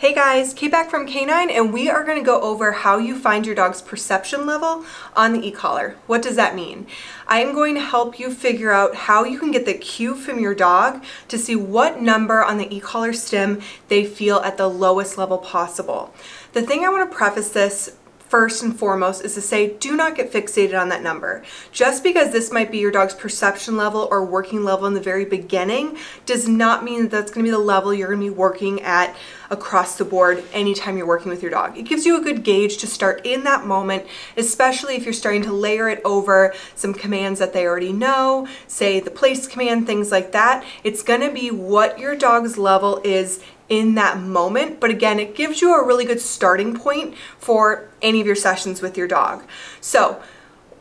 Hey guys, Kate back from K9, and we are going to go over how you find your dog's perception level on the e-collar. What does that mean? I am going to help you figure out how you can get the cue from your dog to see what number on the e-collar stim they feel at the lowest level possible. The thing I want to preface this first and foremost is to say, do not get fixated on that number. Just because this might be your dog's perception level or working level in the very beginning does not mean that that's going to be the level you're going to be working at across the board anytime you're working with your dog. It gives you a good gauge to start in that moment, especially if you're starting to layer it over some commands that they already know, say the place command, things like that. It's going to be what your dog's level is in that moment, but again, it gives you a really good starting point for any of your sessions with your dog. So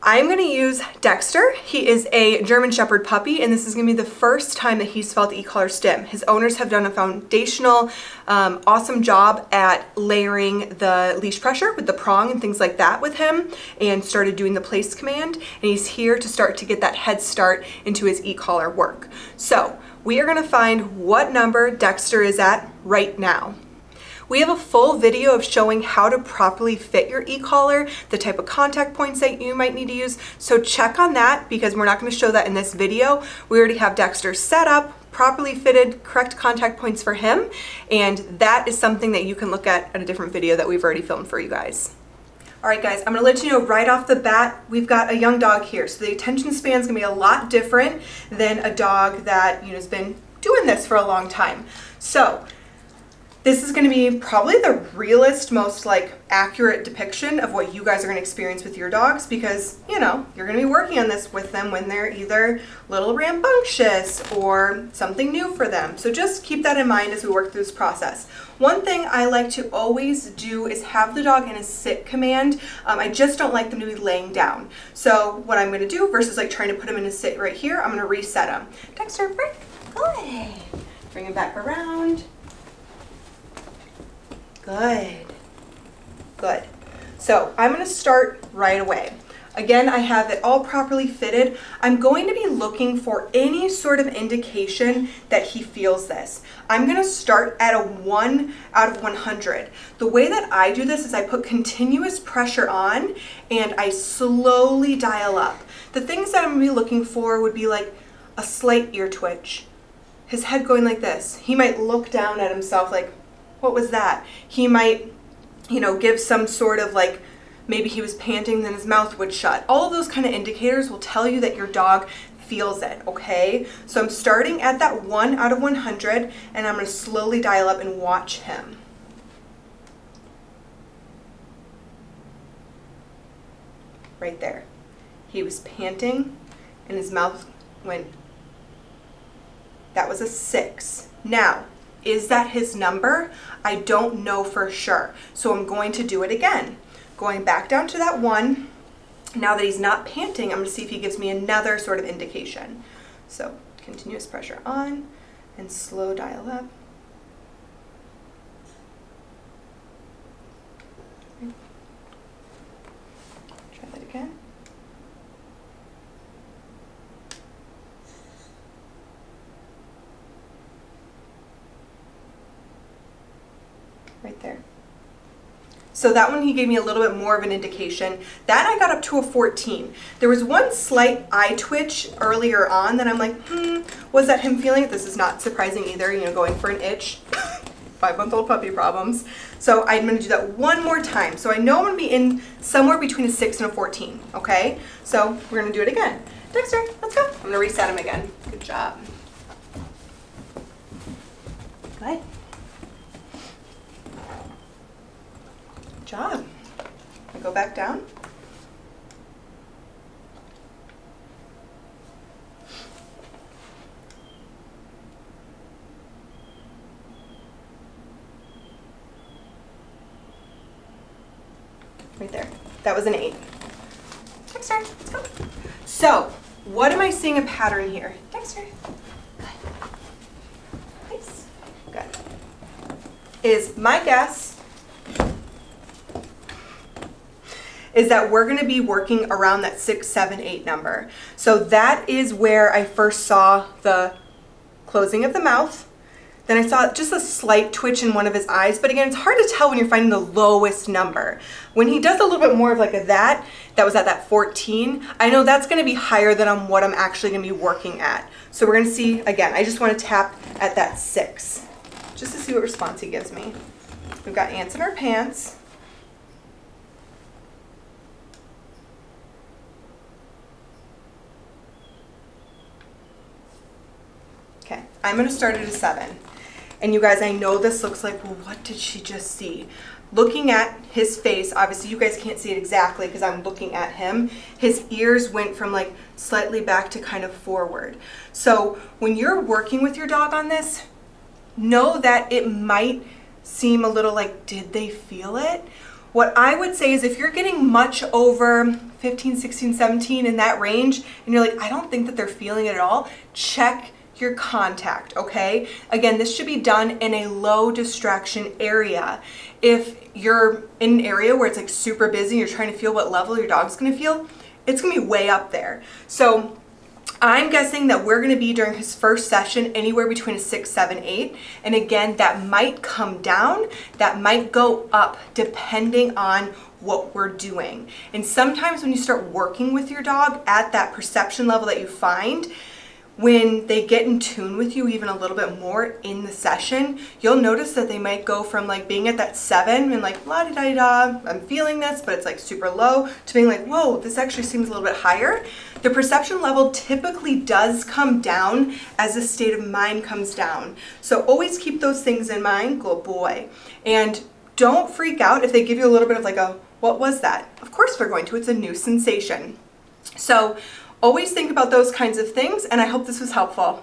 I'm going to use Dexter. He is a German Shepherd puppy, and this is going to be the first time that he's felt the e-collar stim. His owners have done a foundational, awesome job at layering the leash pressure with the prong and things like that with him, and started doing the place command, and he's here to start to get that head start into his e-collar work. So we are going to find what number Dexter is at right now. We have a full video of showing how to properly fit your e-collar, the type of contact points that you might need to use, so check on that because we're not going to show that in this video. We already have Dexter set up, properly fitted, correct contact points for him, and that is something that you can look at a different video that we've already filmed for you guys. Alright guys, I'm going to let you know right off the bat, we've got a young dog here, so the attention span is going to be a lot different than a dog that has been doing this for a long time. So this is going to be probably the realest, most accurate depiction of what you guys are going to experience with your dogs because, you're going to be working on this with them when they're either a little rambunctious or something new for them. So just keep that in mind as we work through this process. One thing I like to always do is have the dog in a sit command. I just don't like them to be laying down. So what I'm going to do versus trying to put him in a sit right here, I'm going to reset him. Dexter, break. Good. Bring him back around. Good. Good. So I'm going to start right away. Again, I have it all properly fitted. I'm going to be looking for any sort of indication that he feels this. I'm going to start at a 1 out of 100. The way that I do this is I put continuous pressure on and I slowly dial up. The things that I'm going to be looking for would be like a slight ear twitch, his head going like this. He might look down at himself like, what was that? He might, give some sort of maybe he was panting, then his mouth would shut. All of those kind of indicators will tell you that your dog feels it, okay? So I'm starting at that 1 out of 100, and I'm going to slowly dial up and watch him. Right there. He was panting, and his mouth went. That was a 6. Now, is that his number? I don't know for sure. So I'm going to do it again. Going back down to that 1. Now that he's not panting, I'm going to see if he gives me another sort of indication. So continuous pressure on and slow dial up. Try that again. Right there. So that one he gave me a little bit more of an indication. That I got up to a 14. There was one slight eye twitch earlier on that I'm like, was that him feeling it? This is not surprising either, going for an itch. 5-month-old puppy problems. So I'm going to do that one more time. So I know I'm going to be in somewhere between a 6 and a 14, okay? So we're going to do it again. Dexter, let's go. I'm going to reset him again. Good job. Good. Job. I go back down. Right there. That was an 8. Dexter, let's go. So, what am I seeing a pattern here? Dexter. Good. Nice. Good. Is my guess is that we're going to be working around that 6, 7, 8 number. So that is where I first saw the closing of the mouth, Then I saw just a slight twitch in one of his eyes, but again, it's hard to tell when you're finding the lowest number. When he does a little bit more of like a that was at that 14, I know that's gonna be higher than what I'm actually gonna be working at. So we're gonna see, again, I just wanna tap at that 6, just to see what response he gives me. We've got ants in our pants. Okay, I'm gonna start at a 7. And you guys, I know this looks like, well, what did she just see? Looking at his face, obviously you guys can't see it exactly because I'm looking at him. His ears went from like slightly back to kind of forward. So when you're working with your dog on this, know that it might seem a little like, did they feel it? What I would say is if you're getting much over 15, 16, 17 in that range, and you're like, I don't think that they're feeling it at all, check your contact, okay? Again, this should be done in a low distraction area. If you're in an area where it's like super busy, you're trying to feel what level your dog's gonna feel, it's gonna be way up there. So I'm guessing that we're gonna be during his first session anywhere between a 6, 7, 8. And again, that might come down, that might go up depending on what we're doing. And sometimes when you start working with your dog at that perception level that you find, when they get in tune with you even a little bit more in the session, you'll notice that they might go from like being at that 7 and like la-di-da-di-da, I'm feeling this, but it's like super low, to being like, whoa, this actually seems a little bit higher. The perception level typically does come down as the state of mind comes down. So always keep those things in mind, good boy. And don't freak out if they give you a little bit of like a, what was that? Of course they're going to, it's a new sensation. So always think about those kinds of things, and I hope this was helpful.